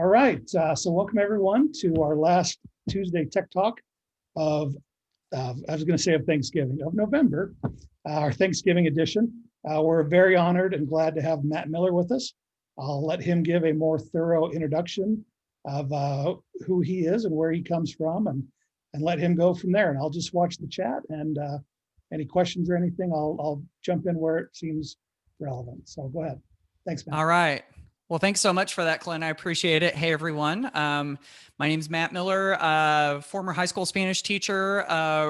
All right, so welcome everyone to our last Tuesday Tech Talk of, I was going to say of Thanksgiving, of November, our Thanksgiving edition. We're very honored and glad to have Matt Miller with us. I'll let him give a more thorough introduction of who he is and where he comes from, and let him go from there. And I'll just watch the chat, and any questions or anything, I'll jump in where it seems relevant. So go ahead. Thanks, Matt. All right. Well, thanks so much for that, Clint. I appreciate it. Hey, everyone. My name is Matt Miller, former high school Spanish teacher,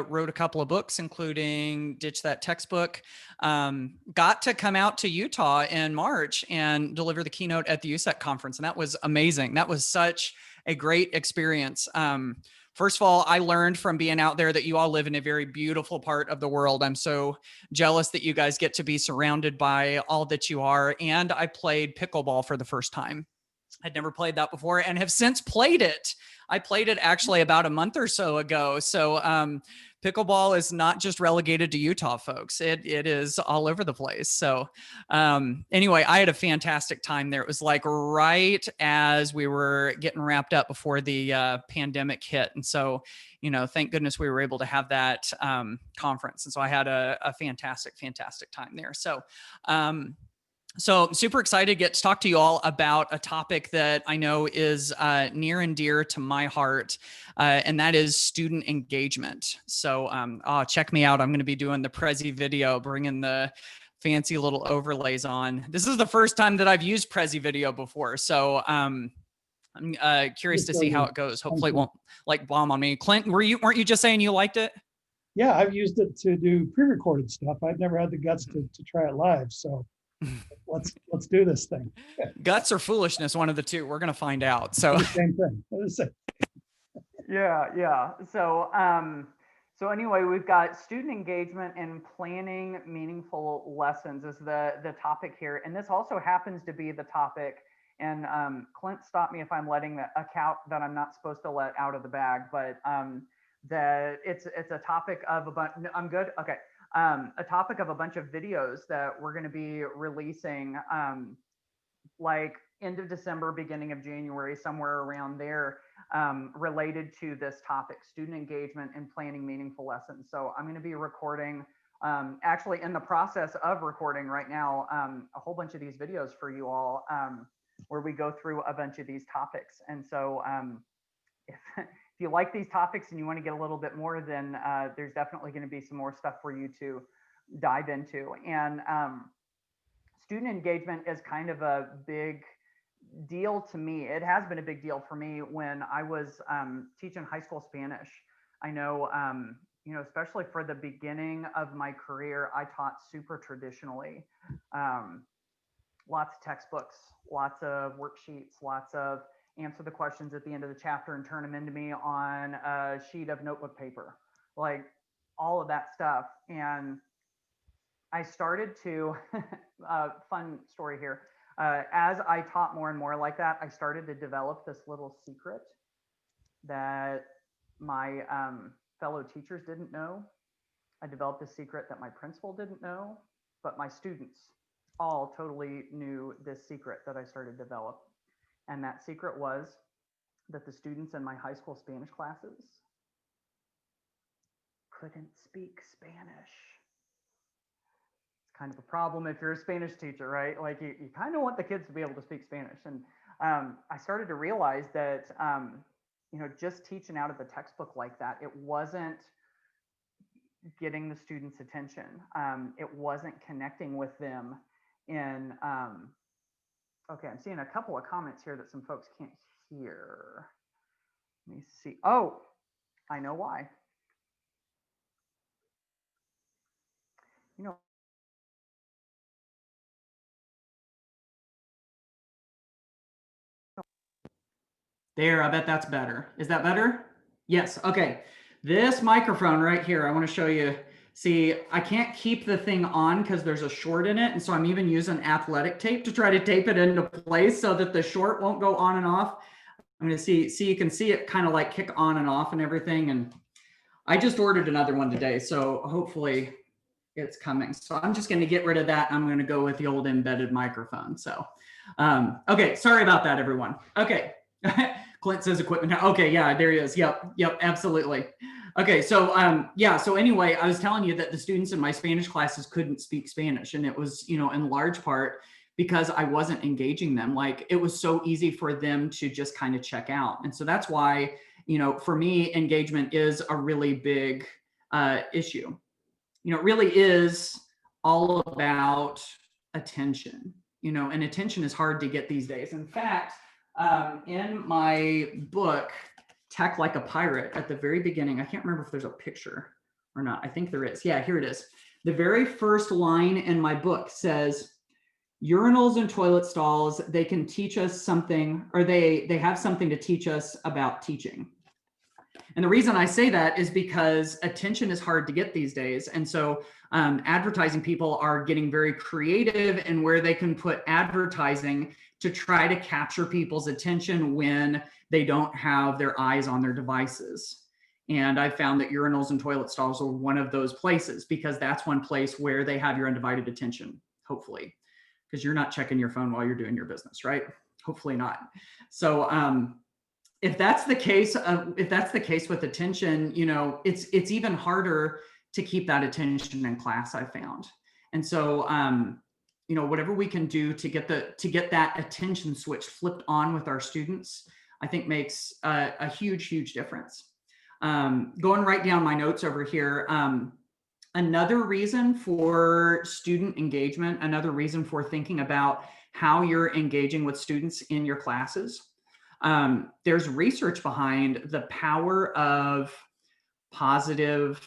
wrote a couple of books, including Ditch That Textbook. Got to come out to Utah in March and deliver the keynote at the USEC conference, and that was amazing. That was such a great experience. First of all, I learned from being out there that you all live in a very beautiful part of the world. I'm so jealous that you guys get to be surrounded by all that you are. And I played pickleball for the first time. I'd never played that before and have since played it. I played it actually about a month or so ago. So pickleball is not just relegated to Utah, folks. It is all over the place. So anyway, I had a fantastic time there. It was like right as we were getting wrapped up before the pandemic hit. And so, you know, thank goodness we were able to have that conference. And so I had a fantastic time there. So I'm super excited to get to talk to you all about a topic that I know is near and dear to my heart, and that is student engagement. So check me out. I'm going to be doing the Prezi video, bringing the fancy little overlays on. This is the first time that I've used Prezi video before. So I'm curious to see how it goes. Hopefully it won't like bomb on me. Clint, weren't you just saying you liked it? Yeah, I've used it to do pre-recorded stuff. I've never had the guts to try it live. So let's do this thing. Guts or foolishness, one of the two. We're gonna find out. So the same thing. Yeah. So anyway, we've got student engagement and planning meaningful lessons is the topic here, and this also happens to be the topic. And Clint, stop me if I'm letting a cow that I'm not supposed to let out of the bag, but it's a topic of a bunch. I'm good. Okay. A topic of a bunch of videos that we're going to be releasing like end of December, beginning of January, somewhere around there, related to this topic, student engagement and planning meaningful lessons. So I'm going to be recording, actually in the process of recording right now, a whole bunch of these videos for you all, where we go through a bunch of these topics. And so if you like these topics and you want to get a little bit more, then there's definitely going to be some more stuff for you to dive into. And student engagement is kind of a big deal to me. It has been a big deal for me when I was teaching high school Spanish. I know, you know, especially for the beginning of my career, I taught super traditionally. Lots of textbooks, lots of worksheets, lots of answer the questions at the end of the chapter and turn them into me on a sheet of notebook paper, like all of that stuff. And I started to, fun story here, as I taught more and more like that, I started to develop this little secret that my fellow teachers didn't know. I developed a secret that my principal didn't know, but my students all totally knew this secret that I started to develop. And that secret was that the students in my high school Spanish classes couldn't speak Spanish. It's kind of a problem if you're a Spanish teacher, right? Like you kind of want the kids to be able to speak Spanish. And I started to realize that, you know, just teaching out of the textbook like that, it wasn't getting the students' attention. It wasn't connecting with them in, okay, I'm seeing a couple of comments here that some folks can't hear. Let me see. Oh, I know why. You know, there, I bet that's better. Is that better? Yes. Okay. This microphone right here, I want to show you. See, I can't keep the thing on because there's a short in it. And so I'm even using athletic tape to try to tape it into place so that the short won't go on and off. I'm going to see, you can see it kind of like kick on and off and everything. And I just ordered another one today. So hopefully it's coming. So I'm just going to get rid of that. I'm going to go with the old embedded microphone. So, okay. Sorry about that, everyone. Okay. Clint says equipment. Okay, yeah, there he is. Yep, absolutely. Okay, so yeah, so anyway, I was telling you that the students in my Spanish classes couldn't speak Spanish, and it was, in large part because I wasn't engaging them. Like, it was so easy for them to just kind of check out. And so that's why, for me, engagement is a really big issue. It really is all about attention, and attention is hard to get these days. In fact, in my book, Tech Like a Pirate, at the very beginning, I can't remember if there's a picture or not. I think there is. Yeah, here it is. The very first line in my book says, urinals and toilet stalls, they can teach us something, or they have something to teach us about teaching. And the reason I say that is because attention is hard to get these days. And so advertising people are getting very creative in where they can put advertising to try to capture people's attention when they don't have their eyes on their devices. And I found that urinals and toilet stalls are one of those places, because that's one place where they have your undivided attention, hopefully, because you're not checking your phone while you're doing your business, right? Hopefully not. So if that's the case, with attention, it's even harder to keep that attention in class, I found. And so, whatever we can do to get that attention switch flipped on with our students, I think makes a huge difference. Going right down my notes over here. Another reason for student engagement, another reason for thinking about how you're engaging with students in your classes. There's research behind the power of positive,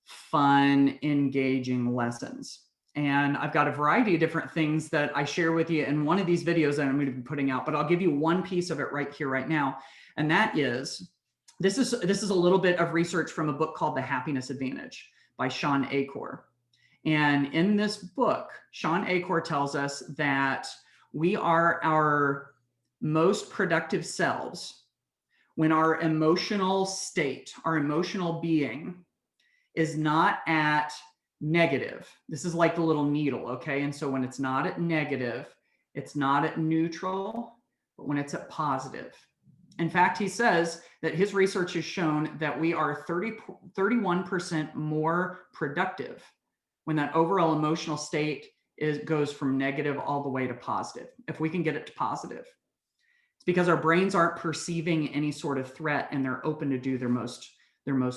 fun, engaging lessons. And I've got a variety of different things that I share with you in one of these videos that I'm going to be putting out, but I'll give you one piece of it right here, right now. And that is, this is a little bit of research from a book called The Happiness Advantage by Sean Achor. And in this book, Sean Achor tells us that we are our most productive selves when our emotional state, our emotional being, is not at negative. This is like the little needle, okay? And so when it's not at negative, it's not at neutral, but when it's at positive. In fact, he says that his research has shown that we are 31% more productive when that overall emotional state goes from negative all the way to positive, if we can get it to positive. It's because our brains aren't perceiving any sort of threat, and they're open to do their most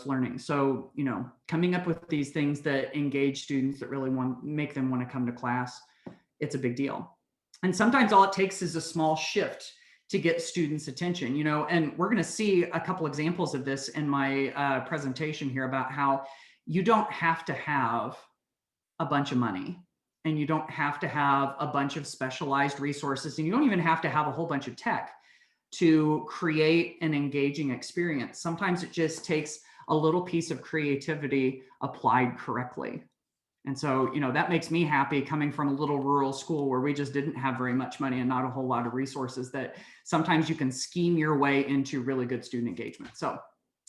learning. So, coming up with these things that engage students, that really make them want to come to class, it's a big deal. And sometimes all it takes is a small shift to get students' attention, and we're going to see a couple examples of this in my presentation here about how you don't have to have a bunch of money, and you don't have to have a bunch of specialized resources, and you don't even have to have a whole bunch of tech to create an engaging experience. Sometimes it just takes a little piece of creativity applied correctly. And so, that makes me happy, coming from a little rural school where we just didn't have very much money and not a whole lot of resources, that sometimes you can scheme your way into really good student engagement. So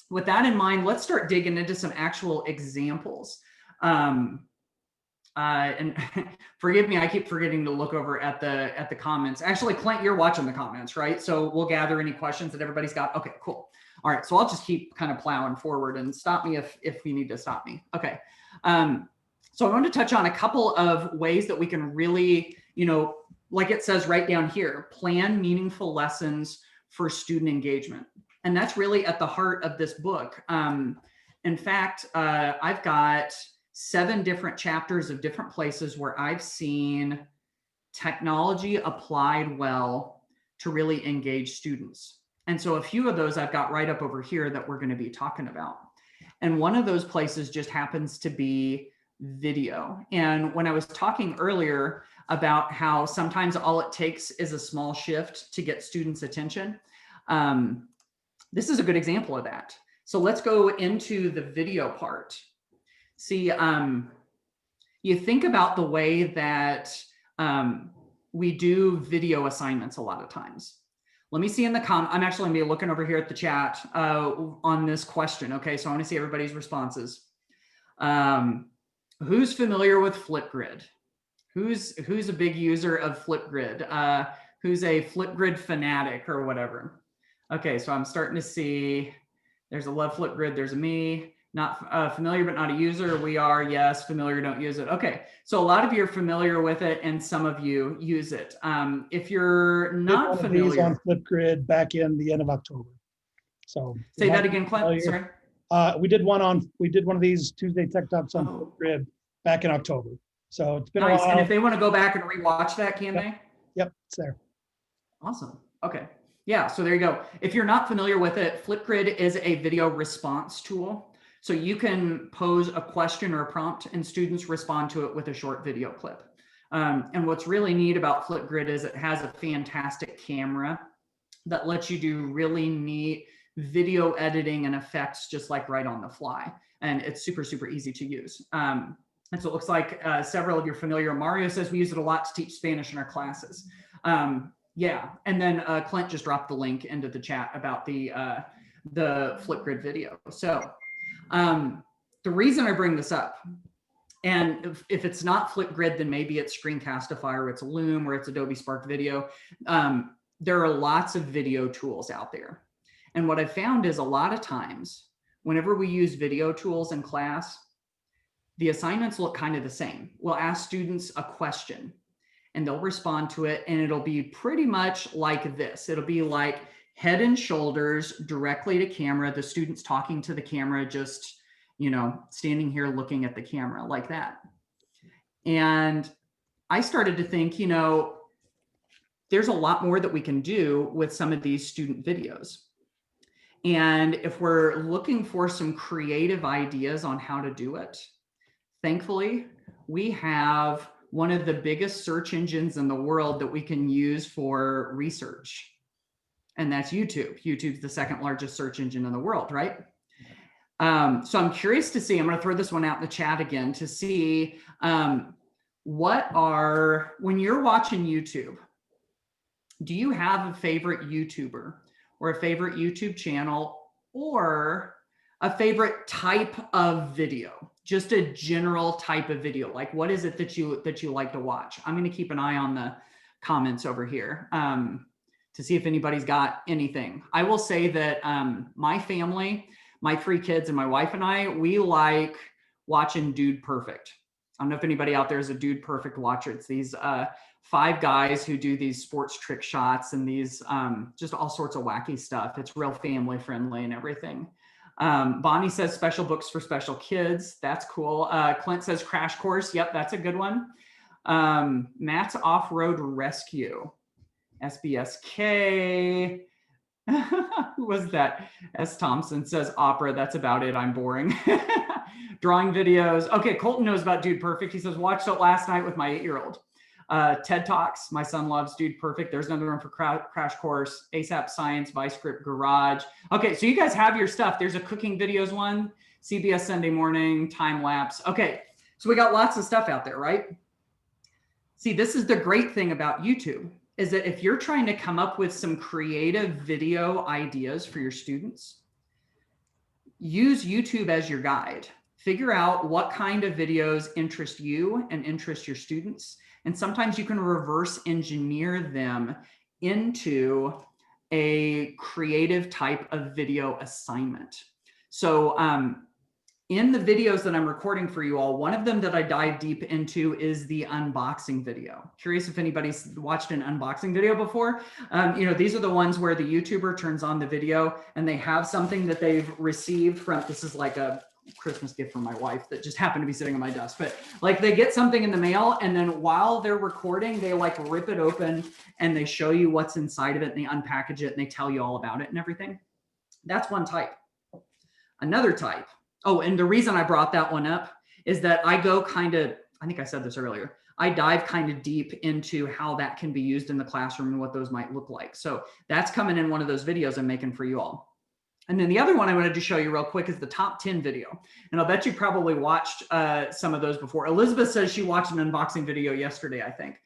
with that in mind, let's start digging into some actual examples. And forgive me, I keep forgetting to look over at the comments. Actually, Clint, you're watching the comments, right? So we'll gather any questions that everybody's got. Okay, cool. All right, so I'll just keep kind of plowing forward, and stop me if you need to stop me. Okay. So I want to touch on a couple of ways that we can really, like it says right down here, plan meaningful lessons for student engagement. And that's really at the heart of this book. In fact, I've got 7 different chapters of different places where I've seen technology applied well to really engage students. And so a few of those I've got right up over here that we're going to be talking about. And one of those places just happens to be video. And when I was talking earlier about how sometimes all it takes is a small shift to get students' attention, this is a good example of that. So let's go into the video part. See, you think about the way that we do video assignments a lot of times. Let me see in the I'm actually gonna be looking over here at the chat on this question. Okay, so I want to see everybody's responses. Who's familiar with Flipgrid? Who's a big user of Flipgrid? Who's a Flipgrid fanatic or whatever? Okay, so I'm starting to see there's a love Flipgrid, there's a me, not familiar but not a user. We are, yes, familiar, don't use it. Okay, so a lot of you are familiar with it and some of you use it. If you're Did not one of these on familiar, Flipgrid back in the end of October. So say that again, Clint, familiar. sorry. We did one of these Tuesday Tech Talks on Oh. Flipgrid back in October. So it's been a Nice, while. and if they want to go back and rewatch that, can they? Yep, it's there. Awesome. Okay. Yeah. So there you go. If you're not familiar with it, Flipgrid is a video response tool. So you can pose a question or a prompt and students respond to it with a short video clip. And what's really neat about Flipgrid is it has a fantastic camera that lets you do really neat video editing and effects just like right on the fly. And it's super, super easy to use. And so it looks like several of you are familiar. Mario says we use it a lot to teach Spanish in our classes. Yeah, and then Clint just dropped the link into the chat about the Flipgrid video. So the reason I bring this up, and if it's not Flipgrid, then maybe it's Screencastify or it's Loom or it's Adobe Spark Video. There are lots of video tools out there. And what I've found is a lot of times, whenever we use video tools in class, the assignments look kind of the same. We'll ask students a question and they'll respond to it, and it'll be pretty much like this. It'll be like head and shoulders directly to camera, the students talking to the camera, just, you know, standing here looking at the camera like that. And I started to think, you know, there's a lot more that we can do with some of these student videos. And if we're looking for some creative ideas on how to do it, thankfully, we have one of the biggest search engines in the world that we can use for research. And that's YouTube. YouTube's the second largest search engine in the world, right? So I'm curious to see, I'm going to throw this one out in the chat again to see when you're watching YouTube, do you have a favorite YouTuber or a favorite YouTube channel or a favorite type of video? Just a general type of video. Like, what is it that you like to watch? I'm going to keep an eye on the comments over here to see if anybody's got anything. I will say that my family, my 3 kids and my wife and I, we like watching Dude Perfect. I don't know if anybody out there is a Dude Perfect watcher. It's these 5 guys who do these sports trick shots and these just all sorts of wacky stuff. It's real family friendly and everything. Bonnie says special books for special kids. That's cool. Clint says Crash Course. Yep, that's a good one. Matt's Off-Road Rescue. SBSK. Who was that? S. Thompson says opera. That's about it. I'm boring. Drawing videos. Okay, Colton knows about Dude Perfect. He says, watched it last night with my 8-year-old. TED Talks. My son loves Dude Perfect. There's another one for Crash Course. ASAP Science, ViceScript, Garage. Okay, so you guys have your stuff. There's a cooking videos one. CBS Sunday Morning, time lapse. Okay, so we got lots of stuff out there, right? See, this is the great thing about YouTube, is that if you're trying to come up with some creative video ideas for your students, use YouTube as your guide. Figure out what kind of videos interest you and interest your students. And sometimes you can reverse engineer them into a creative type of video assignment. So in the videos that I'm recording for you all, one of them that I dive deep into is the unboxing video. Curious if anybody's watched an unboxing video before. You know, these are the ones where the YouTuber turns on the video and they have something that they've received from, this is like a Christmas gift from my wife that just happened to be sitting on my desk, but like they get something in the mail and then while they're recording, they like rip it open and they show you what's inside of it and they unpackage it and they tell you all about it and everything. That's one type. Another type. Oh, and the reason I brought that one up is that I go kind of, I think I said this earlier, I dive kind of deep into how that can be used in the classroom and what those might look like. So that's coming in one of those videos I'm making for you all. And then the other one I wanted to show you real quick is the top 10 video. And I'll bet you probably watched some of those before. Elizabeth says she watched an unboxing video yesterday, I think.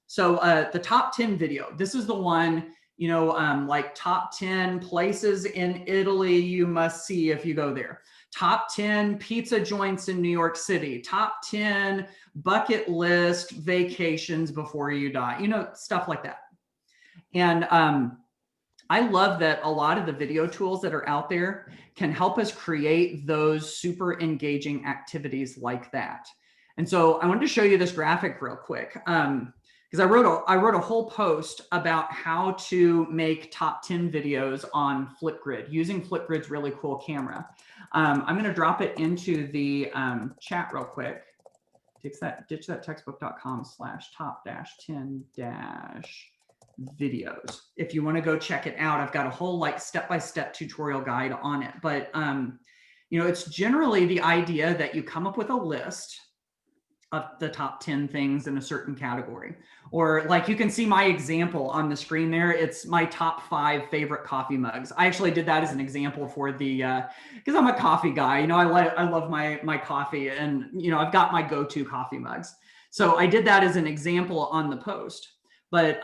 So the top 10 video, this is the one, you know, like top 10 places in Italy you must see if you go there. Top 10 pizza joints in New York City. Top 10 bucket list vacations before you die. You know, stuff like that. And I love that a lot of the video tools that are out there can help us create those super engaging activities like that. And so I wanted to show you this graphic real quick, because I wrote a whole post about how to make top 10 videos on Flipgrid using Flipgrid's really cool camera. I'm going to drop it into the chat real quick. ditchtextbook.com/top-10-videos. If you want to go check it out, I've got a whole like step-by-step tutorial guide on it. But you know, it's generally the idea that you come up with a list of the top 10 things in a certain category. Or like you can see my example on the screen there. It's my top 5 favorite coffee mugs. I actually did that as an example for the, because I'm a coffee guy, you know, I love my coffee, and, you know, I've got my go-to coffee mugs. So I did that as an example on the post. But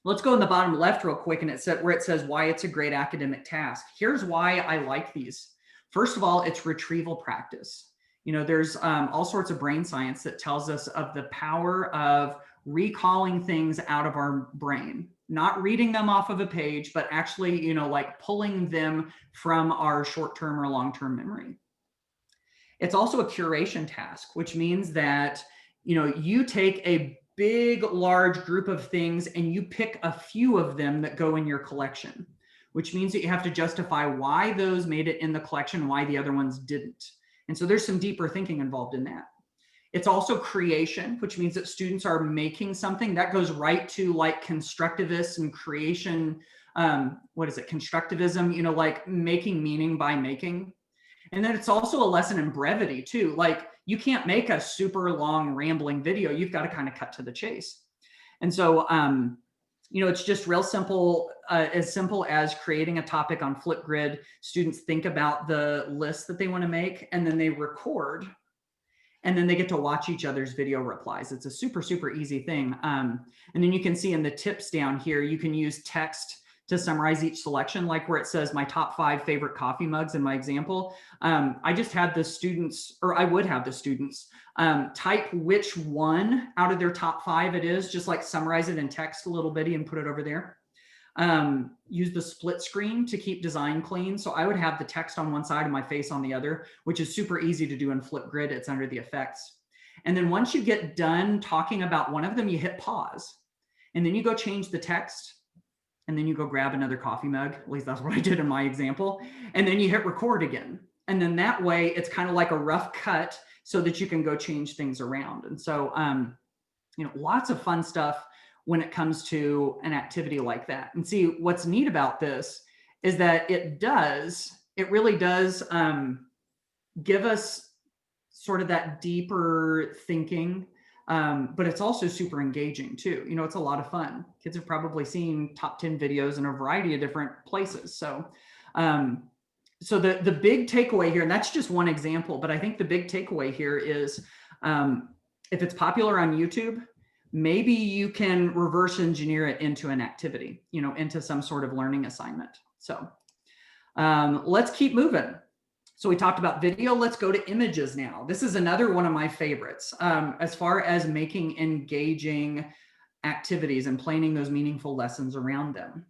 let's go in the bottom left real quick, and it said where it says why it's a great academic task. Here's why I like these. First of all, it's retrieval practice. You know, there's all sorts of brain science that tells us of the power of recalling things out of our brain, not reading them off of a page, but actually, you know, like pulling them from our short-term or long-term memory. It's also a curation task, which means that, you know, you take a big, large group of things and you pick a few of them that go in your collection, which means that you have to justify why those made it in the collection, why the other ones didn't. And so there's some deeper thinking involved in that. It's also creation, which means that students are making something that goes right to like constructivists and creation. What is it? Constructivism, you know, like making meaning by making. And then it's also a lesson in brevity too. Like you can't make a super long rambling video. You've got to kind of cut to the chase. And so, you know, it's just real simple, as simple as creating a topic on Flipgrid. Students think about the list that they want to make, and then they record, and then they get to watch each other's video replies. It's a super, super easy thing. And then you can see in the tips down here, you can use text to summarize each selection, like where it says my top 5 favorite coffee mugs in my example. I just had the students, or I would have the students type which one out of their top 5 it is, just like summarize it in text a little bitty and put it over there. Use the split screen to keep design clean. So I would have the text on one side and my face on the other, which is super easy to do in Flipgrid. It's under the effects. And then once you get done talking about one of them, you hit pause, and then you go change the text, and then you go grab another coffee mug. At least that's what I did in my example. And then you hit record again. And then that way it's kind of like a rough cut so that you can go change things around. And so, you know, lots of fun stuff when it comes to an activity like that. And see, what's neat about this is that it really does give us sort of that deeper thinking. But it's also super engaging too. You know, it's a lot of fun. Kids have probably seen top 10 videos in a variety of different places. So, so the big takeaway here, and that's just one example, but I think the big takeaway here is if it's popular on YouTube, maybe you can reverse engineer it into an activity, you know, into some sort of learning assignment. So let's keep moving. So we talked about video. Let's go to images now. This is another one of my favorites as far as making engaging activities and planning those meaningful lessons around them.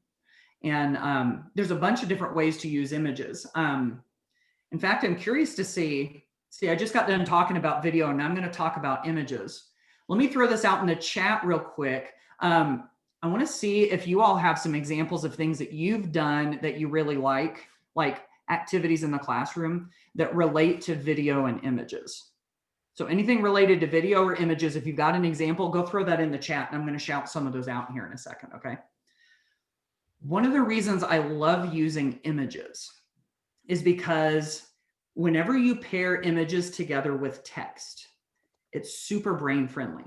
And there's a bunch of different ways to use images. In fact, I'm curious to see, I just got done talking about video, and I'm going to talk about images. Let me throw this out in the chat real quick. I want to see if you all have some examples of things that you've done that you really like activities in the classroom that relate to video and images. So anything related to video or images, if you've got an example, go throw that in the chat, and I'm going to shout some of those out here in a second, okay? One of the reasons I love using images is because whenever you pair images together with text, it's super brain friendly.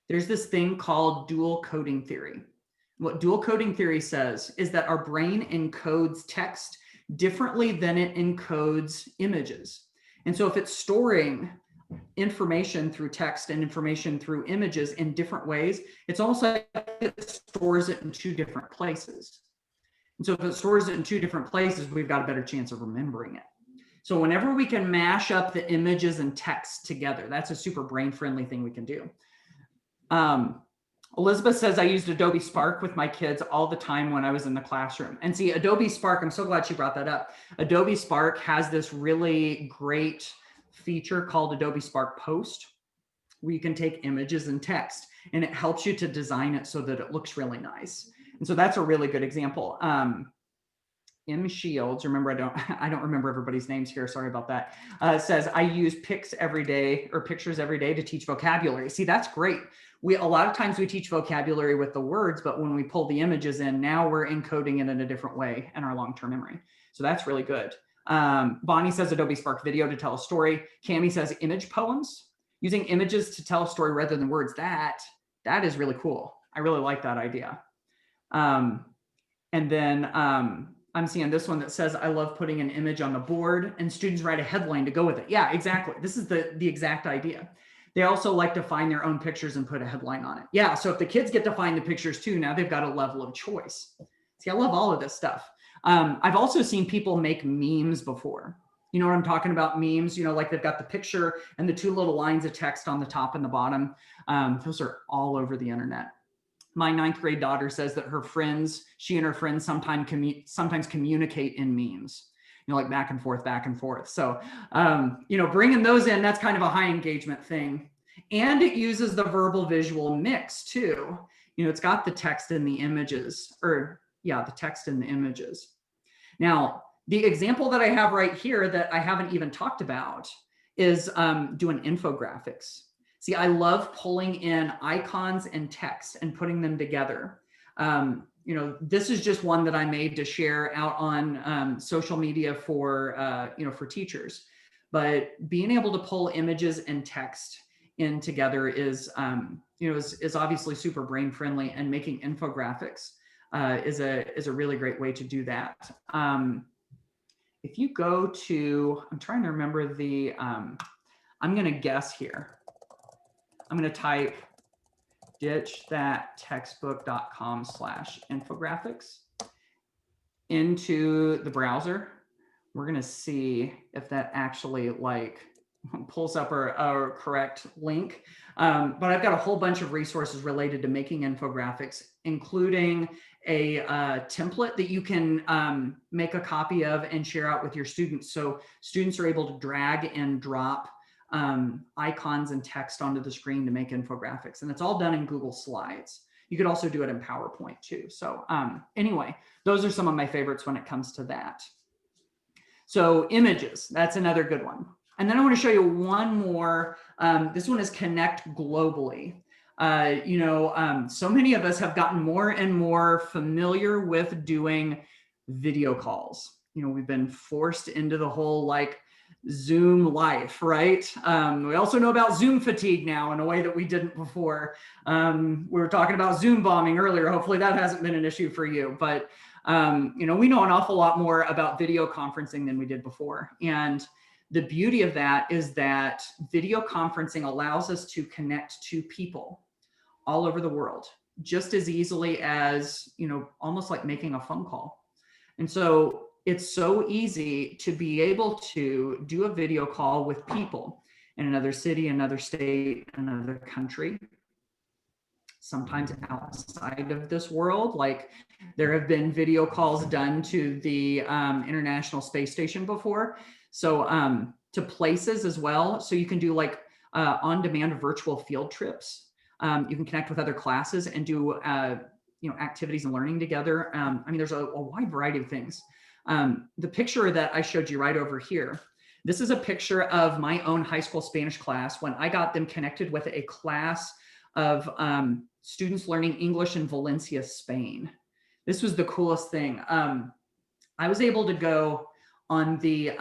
There's this thing called dual coding theory. What dual coding theory says is that our brain encodes text differently than it encodes images. And so if it's storing information through text and information through images in different ways, it's almost like it stores it in 2 different places. And so if it stores it in 2 different places, we've got a better chance of remembering it. So whenever we can mash up the images and text together, that's a super brain friendly thing we can do. Elizabeth says, I used Adobe Spark with my kids all the time when I was in the classroom. And see, Adobe Spark, I'm so glad she brought that up. Adobe Spark has this really great feature called Adobe Spark Post, where you can take images and text, and it helps you to design it so that it looks really nice. And so that's a really good example. M Shields, remember, I don't remember everybody's names here. Sorry about that. Says, I use pictures every day to teach vocabulary. See, that's great. A lot of times we teach vocabulary with the words, but when we pull the images in, now we're encoding it in a different way in our long-term memory. So that's really good. Bonnie says Adobe Spark Video to tell a story. Cami says image poems, using images to tell a story rather than words. That is really cool. I really like that idea. And then I'm seeing this one that says, I love putting an image on the board and students write a headline to go with it. Yeah, exactly. This is the exact idea. They also like to find their own pictures and put a headline on it. Yeah, so if the kids get to find the pictures too, now they've got a level of choice. See, I love all of this stuff. I've also seen people make memes before. You know what I'm talking about? Memes, like they've got the picture and the two little lines of text on the top and the bottom. Those are all over the internet. My 9th grade daughter says that she and her friends sometimes communicate in memes, like back and forth. So, bringing those in, that's kind of a high engagement thing. And it uses the verbal visual mix too. It's got the text and the images, the text and the images. Now, the example that I have right here that I haven't even talked about is doing infographics. See, I love pulling in icons and text and putting them together. This is just one that I made to share out on social media for teachers. But being able to pull images and text in together is obviously super brain friendly, and making infographics is a really great way to do that. If you go to, I'm trying to remember I'm going to guess here. I'm going to type ditchthattextbook.com/infographics into the browser. We're going to see if that actually pulls up a correct link. But I've got a whole bunch of resources related to making infographics, including a template that you can make a copy of and share out with your students. So students are able to drag and drop icons and text onto the screen to make infographics. And it's all done in Google Slides. You could also do it in PowerPoint too. So anyway, those are some of my favorites when it comes to that. So images, that's another good one. And then I want to show you one more. This one is Connect Globally. So many of us have gotten more and more familiar with doing video calls. We've been forced into the whole Zoom life, right? We also know about Zoom fatigue now in a way that we didn't before. We were talking about Zoom bombing earlier. Hopefully that hasn't been an issue for you, but we know an awful lot more about video conferencing than we did before. And the beauty of that is that video conferencing allows us to connect to people all over the world just as easily as, almost like making a phone call. And so it's so easy to be able to do a video call with people in another city, another state, another country, sometimes outside of this world. Like there have been video calls done to the International Space Station before. So to places as well. So you can do on-demand virtual field trips. You can connect with other classes and do activities and learning together. There's a wide variety of things. The picture that I showed you right over here, this is a picture of my own high school Spanish class when I got them connected with a class of students learning English in Valencia, Spain. This was the coolest thing. I was able to go on the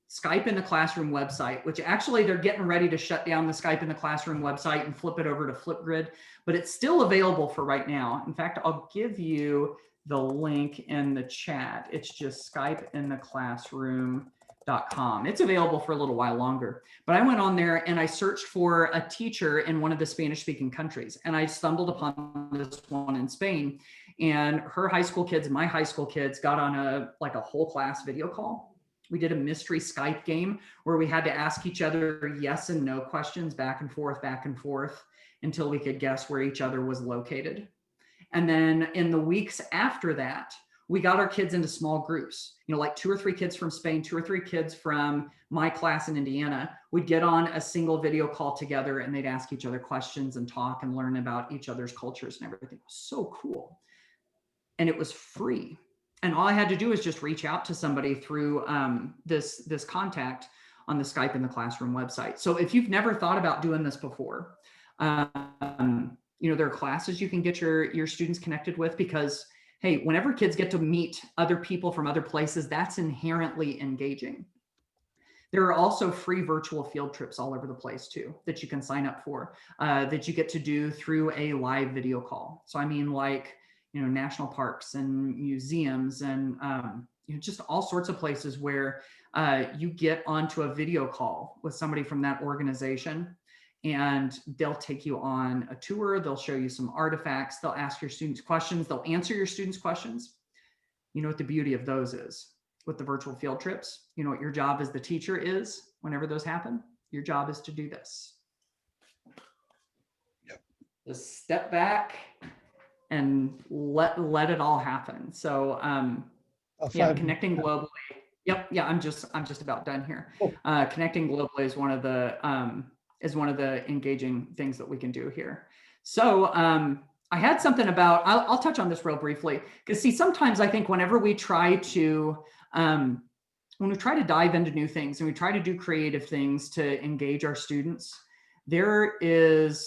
Skype in the Classroom website, which actually they're getting ready to shut down the Skype in the Classroom website and flip it over to Flipgrid, but it's still available for right now. In fact, I'll give you the link in the chat. It's just skypeintheclassroom.com. It's available for a little while longer, but I went on there and I searched for a teacher in one of the Spanish speaking countries. And I stumbled upon this one in Spain, and her high school kids and my high school kids got on a whole class video call. We did a mystery Skype game where we had to ask each other yes and no questions back and forth. until we could guess where each other was located. And then in the weeks after that, we got our kids into small groups, like 2 or 3 kids from Spain, 2 or 3 kids from my class in Indiana. We'd get on a single video call together and they'd ask each other questions and talk and learn about each other's cultures and everything. It was so cool. And it was free. And all I had to do was just reach out to somebody through this contact on the Skype in the Classroom website. So if you've never thought about doing this before, there are classes you can get your students connected with, because hey, whenever kids get to meet other people from other places, that's inherently engaging. There are also free virtual field trips all over the place too, that you can sign up for, that you get to do through a live video call. So I mean, like, national parks and museums and just all sorts of places where you get onto a video call with somebody from that organization, and they'll take you on a tour. They'll show you some artifacts. They'll ask your students questions. They'll answer your students' questions. You know what the beauty of those is with the virtual field trips? You know what your job as the teacher is whenever those happen? Your job is to do this. Yep. Just step back and let it all happen. So connecting globally. Yep. Yeah, I'm just about done here. Oh. Connecting globally is one of the engaging things that we can do here. So I had something about, I'll touch on this real briefly, because see, sometimes I think whenever we try to dive into new things and we try to do creative things to engage our students, there's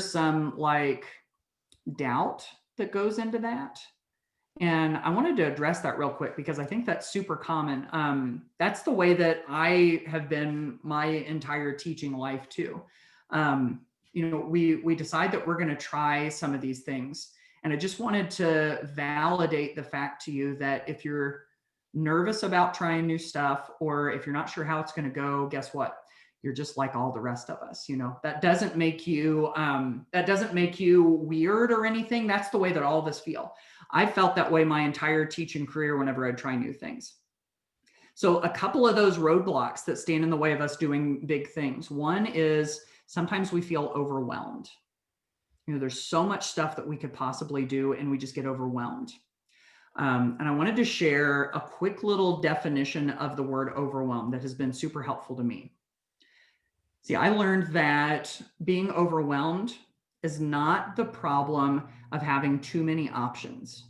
some like doubt that goes into that. And I wanted to address that real quick, because I think that's super common. That's the way that I have been my entire teaching life too. We decide that we're going to try some of these things. And I just wanted to validate the fact to you that if you're nervous about trying new stuff, or if you're not sure how it's going to go, guess what? You're just like all the rest of us. That doesn't make you weird or anything. That's the way that all of us feel. I felt that way my entire teaching career whenever I'd try new things. So a couple of those roadblocks that stand in the way of us doing big things. One is sometimes we feel overwhelmed. There's so much stuff that we could possibly do and we just get overwhelmed. And I wanted to share a quick little definition of the word overwhelm that has been super helpful to me. See, I learned that being overwhelmed is not the problem of having too many options.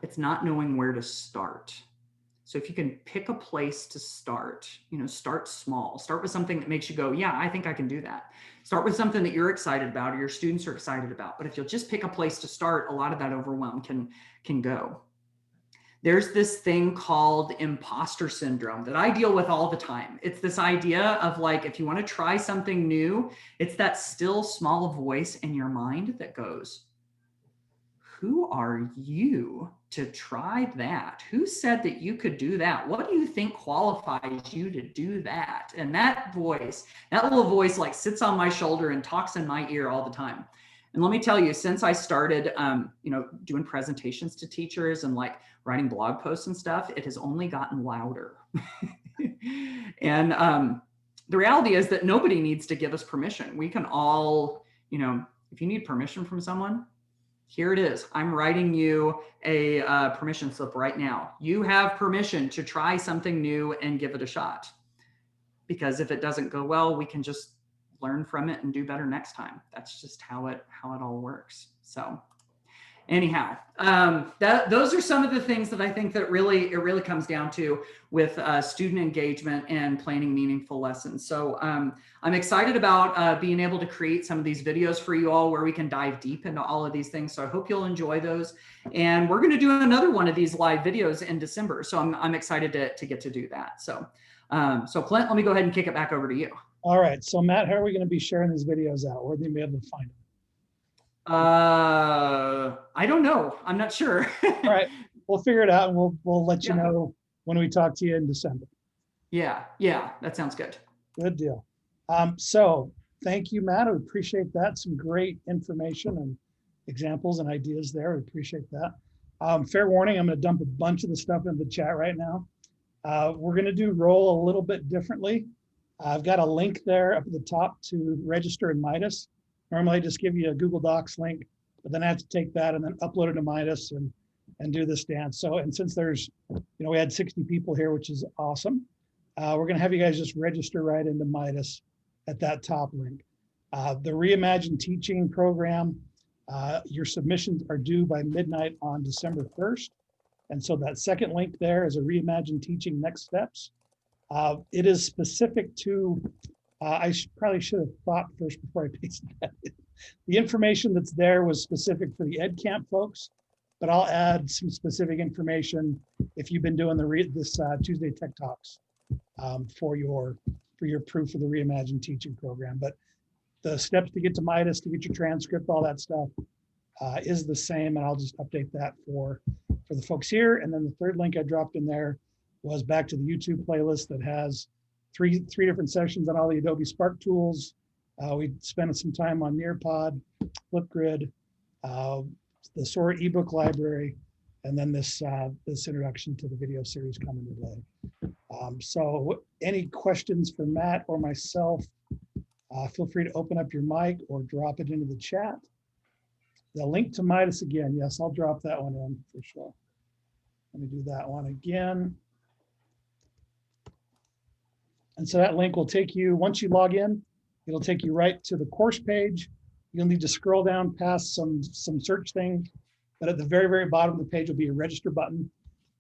It's not knowing where to start. So if you can pick a place to start, start small, start with something that makes you go, yeah, I think I can do that. Start with something that you're excited about or your students are excited about. But if you'll just pick a place to start, a lot of that overwhelm can go. There's this thing called imposter syndrome that I deal with all the time. It's this idea of like, if you want to try something new, it's that still small voice in your mind that goes, who are you to try that? Who said that you could do that? What do you think qualifies you to do that? And that little voice like sits on my shoulder and talks in my ear all the time. And let me tell you, since I started, doing presentations to teachers and like writing blog posts and stuff, it has only gotten louder. And the reality is that nobody needs to give us permission. We can all, if you need permission from someone, here it is. I'm writing you a permission slip right now. You have permission to try something new and give it a shot. Because if it doesn't go well, we can just learn from it and do better next time. That's just how it all works. So anyhow, those are some of the things that I think that it really comes down to with student engagement and planning meaningful lessons. So I'm excited about being able to create some of these videos for you all where we can dive deep into all of these things. So I hope you'll enjoy those. And we're going to do another one of these live videos in December. So I'm excited to get to do that. So Clint, let me go ahead and kick it back over to you. All right. So Matt, how are we going to be sharing these videos out? Where are they be able to find them? I don't know. I'm not sure. All right. We'll figure it out and we'll let you know when we talk to you in December. Yeah. That sounds good. Good deal. So thank you, Matt. I appreciate that. Some great information and examples and ideas there. I appreciate that. Fair warning, I'm going to dump a bunch of the stuff into the chat right now. We're going to do roll a little bit differently. I've got a link there up at the top to register in Midas. Normally I just give you a Google Docs link, but then I have to take that and then upload it to Midas and do this dance. So, and since there's, we had 60 people here, which is awesome. We're gonna have you guys just register right into Midas at that top link. The Reimagine Teaching program, your submissions are due by midnight on December 1st. And so that second link there is a Reimagine Teaching Next Steps. It is specific to, probably should have thought first before I pasted that. The information that's there was specific for the EdCamp folks, but I'll add some specific information if you've been doing this Tuesday Tech Talks for your proof of the Reimagine Teaching program. But the steps to get to Midas, to get your transcript, all that stuff is the same, and I'll just update that for the folks here. And then the third link I dropped in there was back to the YouTube playlist that has three different sessions on all the Adobe Spark tools. We spent some time on Nearpod, Flipgrid, the Sora ebook library, and then this introduction to the video series coming today. So any questions for Matt or myself, feel free to open up your mic or drop it into the chat. The link to Midas again, yes, I'll drop that one in for sure. Let me do that one again. And so that link will take you, once you log in, it'll take you right to the course page. You'll need to scroll down past some search things, but at the very, very bottom of the page will be a register button.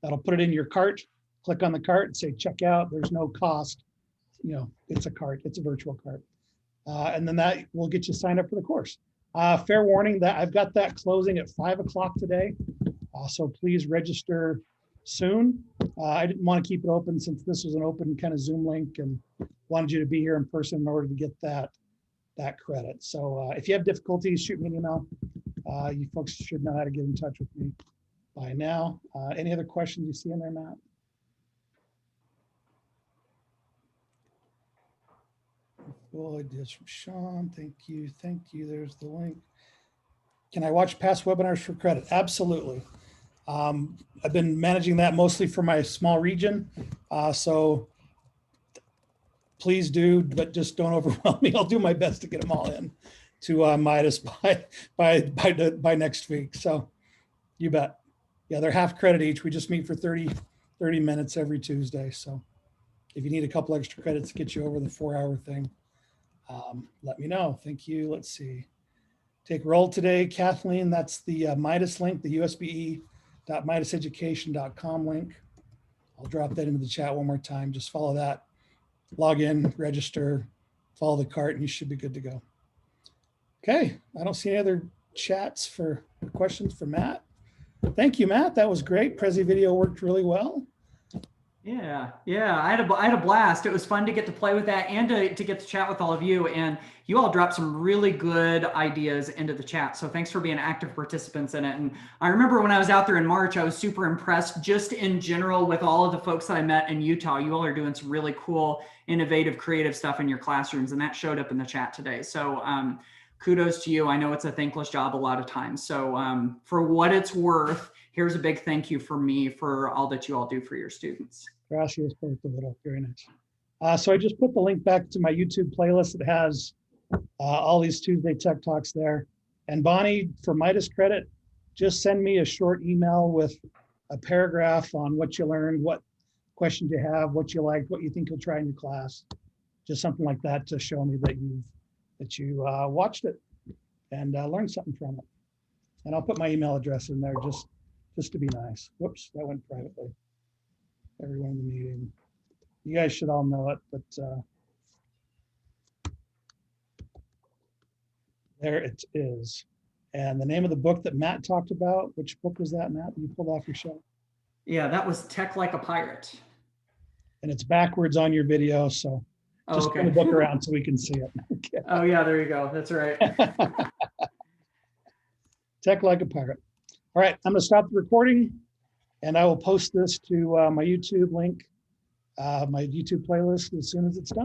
That'll put it in your cart. Click on the cart and say check out. There's no cost. It's a cart, it's a virtual cart. And then that will get you signed up for the course. Fair warning that I've got that closing at 5 o'clock today. So please register soon. I didn't want to keep it open since this was an open kind of Zoom link and wanted you to be here in person in order to get that credit. So if you have difficulties, shoot me an email. You folks should know how to get in touch with me by now. Any other questions you see in there, Matt? Well, ideas from Sean. Thank you. There's the link. Can I watch past webinars for credit? Absolutely. I've been managing that mostly for my small region. So please do, but just don't overwhelm me. I'll do my best to get them all in to Midas by next week. So you bet. Yeah, they're half credit each. We just meet for 30 minutes every Tuesday. So if you need a couple extra credits to get you over the 4-hour thing, let me know. Thank you. Let's see. Take roll today, Kathleen. That's the Midas link, the usbe.midaseducation.com link. I'll drop that into the chat one more time. Just follow that, log in, register, follow the cart, and you should be good to go. Okay, I don't see any other chats for questions for Matt. Thank you, Matt. That was great. Prezi video worked really well. Yeah, I had a blast. It was fun to get to play with that and to get to chat with all of you. And you all dropped some really good ideas into the chat. So thanks for being active participants in it. And I remember when I was out there in March, I was super impressed just in general with all of the folks that I met in Utah. You all are doing some really cool, innovative, creative stuff in your classrooms. And that showed up in the chat today. So kudos to you. I know it's a thankless job a lot of times. So for what it's worth, here's a big thank you for me for all that you all do for your students. Gracias por todo. Very nice. So I just put the link back to my YouTube playlist. It has all these Tuesday Tech Talks there. And Bonnie, for Midas credit, just send me a short email with a paragraph on what you learned, what questions you have, what you liked, what you think you'll try in your class. Just something like that to show me that you watched it and learned something from it. And I'll put my email address in there just to be nice. Whoops, that went privately. Everyone in the meeting. You guys should all know it, but there it is. And the name of the book that Matt talked about, which book was that, Matt, you pulled off your shelf? Yeah, that was Tech Like a Pirate. And it's backwards on your video, so just turn the book around so we can see it. Okay. Oh yeah, there you go. That's right. Tech Like a Pirate. All right, I'm gonna stop the recording and I will post this to my YouTube link, my YouTube playlist as soon as it's done.